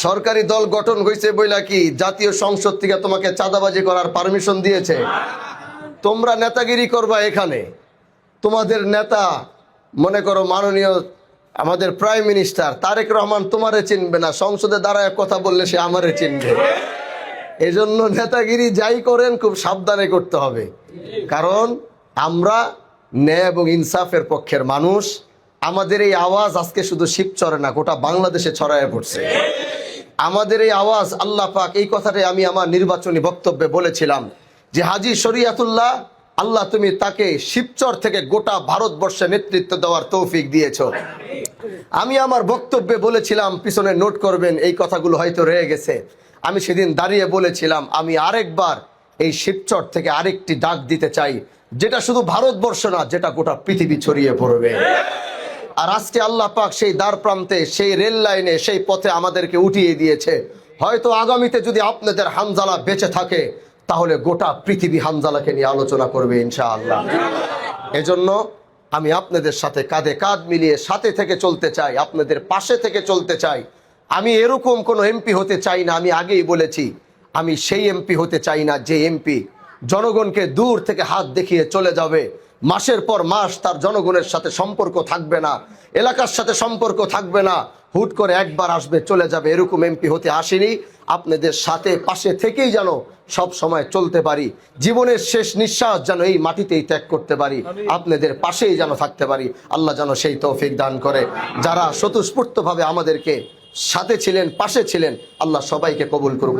সরকারি দল গঠন হয়েছে বইলা কি জাতীয় সংসদ থেকে তোমাকে চাঁদাবাজি করার পারমিশন দিয়েছে? তোমরা নেতাগিরি করবা এখানে। তোমাদের নেতা মনে করো মাননীয় আমাদের প্রাইম মিনিস্টার তারেক রহমান তোমারে চিনবে না, সংসদে দাঁড়ায় কথা বললে সে আমারে চিনবে। এজন্য নেতাগিরি যাই করেন খুব সাবধানে করতে হবে, কারণ আমরা ন্যায় এবং ইনসাফের পক্ষের মানুষ। আমাদের এই আওয়াজ আজকে শুধু শিবচরে না, গোটা বাংলাদেশে ছড়ায় পড়ছে। আমাদের এই আওয়াজ আল্লাহ পাক, এই কথাটাই আমি আমার নির্বাচনী বক্তব্যে বলেছিলাম যে হাজী শরীয়তুল্লাহ, আল্লাহ তুমি তাকে শিবচর থেকে গোটা ভারতবর্ষে নেতৃত্ব দেওয়ার তৌফিক দিয়েছো। আমি আমার বক্তব্যে বলেছিলাম, পিছনে নোট করবেন, এই কথাগুলো হয়তো রয়ে গেছে। আমি সেদিন দাঁড়িয়ে বলেছিলাম আমি আরেকবার এই শিবচর থেকে আরেকটি ডাক দিতে চাই, যেটা শুধু ভারতবর্ষ না, যেটা গোটা পৃথিবী ছড়িয়ে পড়বে। আর আজকে আল্লাহ পাক সেই দ্বার প্রান্তে, সেই রেল লাইনে, সেই পথে আমাদেরকে উঠিয়ে দিয়েছে। হয়তো আগামীতে যদি আপনাদের হানজালা বেঁচে থাকে, তাহলে গোটা পৃথিবী হানজালাকে নিয়ে আলোচনা করবে ইনশাআল্লাহ। এজন্য আমি আপনাদের সাথে কাঁধে কাঁধ মিলিয়ে সাথে থেকে চলতে চাই, আপনাদের পাশে থেকে চলতে চাই। আমি এরকম কোনো এমপি হতে চাই না, আমি আগেই বলেছি, আমি সেই এমপি হতে চাই না যে এমপি জনগণকে দূর থেকে হাত দেখিয়ে চলে যাবে, মাসের পর মাস তার জনগণের সাথে সম্পর্ক থাকবে না, এলাকার সাথে সম্পর্ক থাকবে না, হুট করে একবার আসবে চলে যাবে। এরকম এমপি হতে আসেনি। আপনাদের সাথে পাশে থেকেই যেন সব সময় চলতে পারি, জীবনের শেষ নিঃশ্বাস যেন এই মাটিতেই ত্যাগ করতে পারি, আপনাদের পাশেই যেন থাকতে পারি। আল্লাহ যেন সেই তৌফিক দান করে। যারা স্বতঃস্ফূর্তভাবে আমাদেরকে সাথে ছিলেন, পাশে ছিলেন, আল্লাহ সবাইকে কবুল করুন।